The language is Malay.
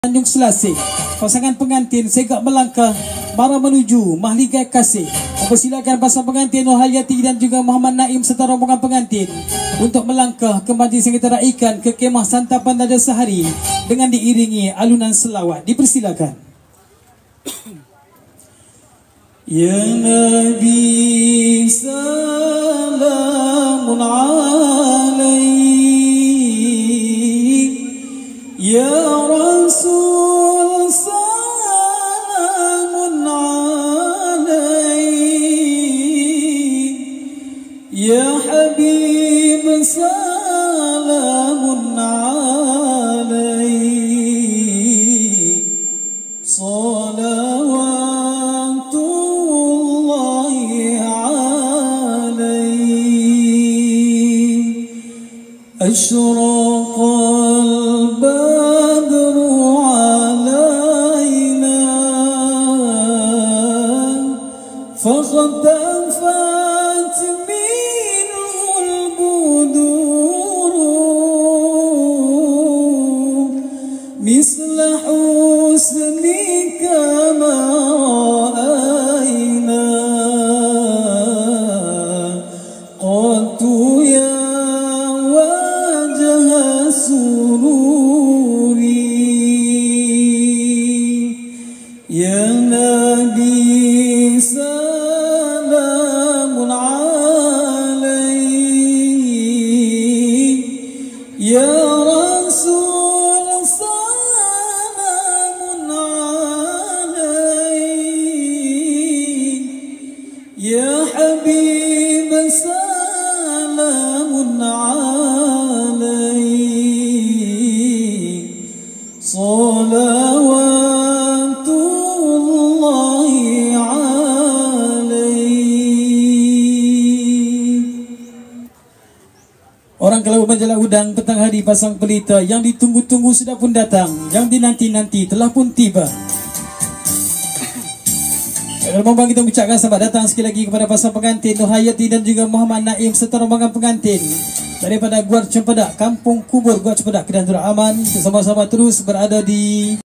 Tanjung Selasih, pasangan pengantin segak melangkah marah menuju mahligai kasih. Mempersilakan pasangan pengantin Nur Hayati dan juga Muhammad Naim serta rombongan pengantin untuk melangkah ke majlis yang kita raikan ke kemah santapan dada sehari dengan diiringi alunan selawat. Dipersilakan. Ya Nabi salamun alaik, Ya Rasul salamun alaik, Ya Habib salamun alaik, salawatullahi alaik. Asyraqal badru alaina fakhtafat minhul budur misla husnika ma ra'ayna qatu ya sururi. Ya Nabi salamun alaik, Ya Rasul salamun alaik, Ya Habib salamun alaik, salawatullahi alaik. Orang kalau menjala udang petang hari pasang pelita, yang ditunggu-tunggu sudah pun datang, yang dinanti-nanti telah pun tiba. Rombongan kita mengucapkan selamat datang sekali lagi kepada pasangan pengantin Nur Hayati dan juga Muhammad Naim serta rombongan pengantin daripada Gua Cempedak, Kampung Kubur Gua Cempedak, Kedah Aman. Bersama-sama terus berada di